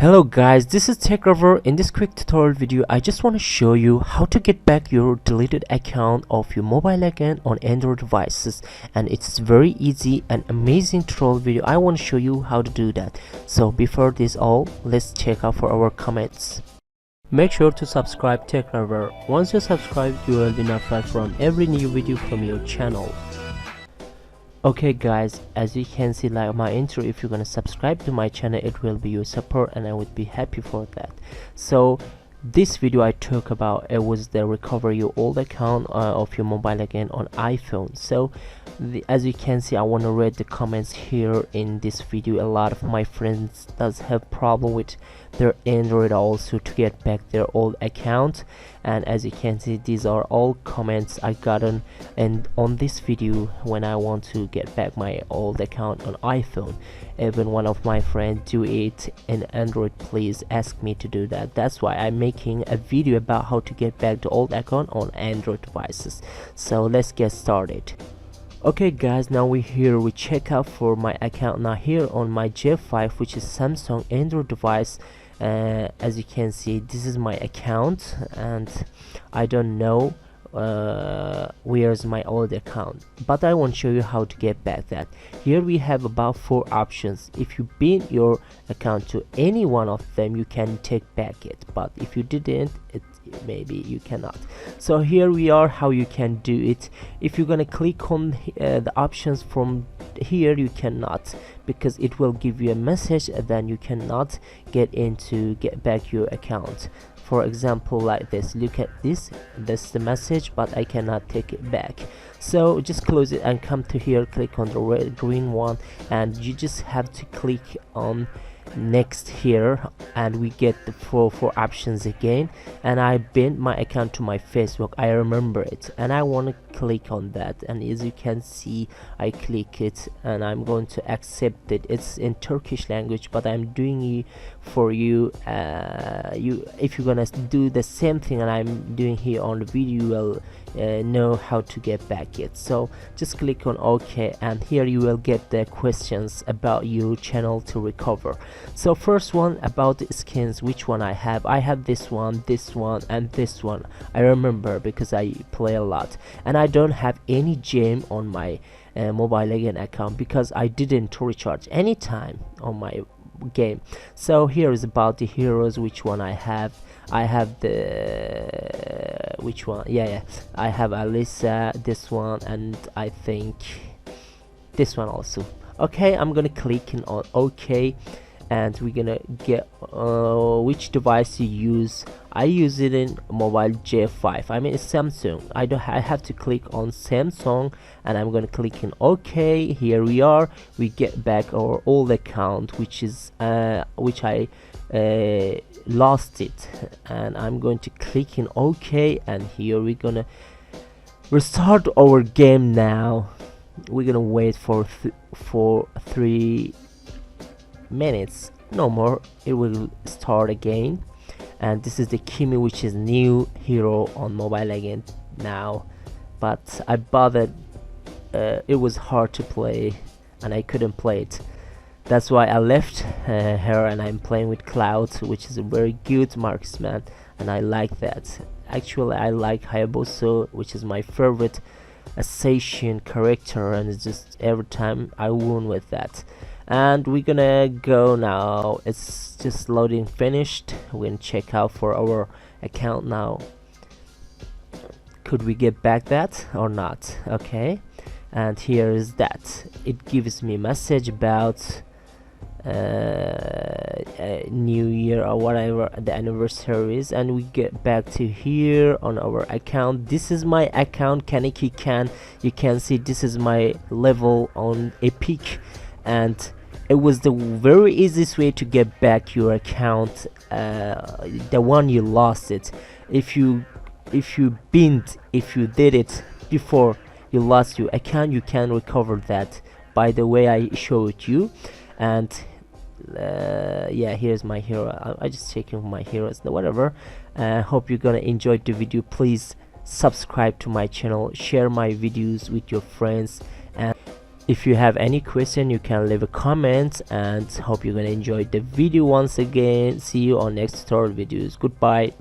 Hello guys, this is TechRover. In this quick tutorial video, I just want to show you how to get back your deleted account of your mobile again on Android devices, and it's very easy and amazing tutorial video. I want to show you how to do that. So before this all, let's check out for our comments. Make sure to subscribe TechRover. Once you subscribe, you will be notified from every new video from your channel. Okay guys, as you can see, like my intro, if you're gonna subscribe to my channel, it will be your support and I would be happy for that. So this video I talk about, it was the recover your old account of your mobile again on iPhone. So as you can see, I want to read the comments here in this video. A lot of my friends does have problem with their Android also to get back their old account, and as you can see, these are all comments I gotten and on this video when I want to get back my old account on iPhone. Even one of my friends do it in Android, please ask me to do that. That's why I'm making a video about how to get back the old account on Android devices. So let's get started. Okay guys, now we check out for my account now here on my J5, which is Samsung Android device. As you can see, this is my account and I don't know where's my old account, but I want to show you how to get back that. Here we have about 4 options. If you bin your account to any one of them, you can take back it, but if you didn't, maybe you cannot. So here we are how you can do it. If you're gonna click on the options from here, you cannot, because it will give you a message and then you cannot get back your account. For example, like this, look at this, that's the message, but I cannot take it back. So just close it and come to here, click on the red green one, and you just have to click on next here, and we get the four options again. And I binned my account to my Facebook, I remember it, and I want to click on that, and as you can see, I click it and I'm going to accept it. It's in Turkish language, but I'm doing it for you. If you're gonna do the same thing and I'm doing here on the video, you will know how to get back it. So just click on OK, and here you will get the questions about your channel to recover. So first one about the skins, which one I have this one, and this one. I remember because I play a lot, and I don't have any gem on my Mobile Legend account because I didn't recharge any time on my game. So here is about the heroes, which one I have the which one, I have Alisa, this one, and I think this one also. Okay, I'm gonna click on OK, and we're gonna get which device you use. I use it in mobile J5, I mean it's Samsung. I have to click on Samsung, and I'm gonna click in OK. Here we are, we get back our old account, which is which I lost it, and I'm going to click in OK, and here we're gonna restart our game. Now we're gonna wait for 3 minutes, no more, it will start again. And this is the Kimi, which is new hero on Mobile Legend now, but I bought it. It was hard to play and I couldn't play it. That's why I left her, and I'm playing with Cloud, which is a very good marksman, and I like that. Actually, I like Hayabusa, which is my favorite assassin character, and it's just every time I won with that. And we're gonna go now, it's just loading finished. We're gonna check out for our account now. Could we get back that or not? Okay, and here is that. It gives me a message about new year or whatever the anniversary is, and we get back to here on our account. This is my account, Kaneki Can. You can see this is my level on Epic, and it was the very easiest way to get back your account, the one you lost it. If you did it before you lost your account, you can recover that by the way I showed you. And yeah, here's my hero. I just checking my heroes, whatever. Hope you're gonna enjoy the video. Please subscribe to my channel, share my videos with your friends, and If you have any question, you can leave a comment, and hope you're gonna enjoy the video once again. See you on next tutorial videos. Goodbye.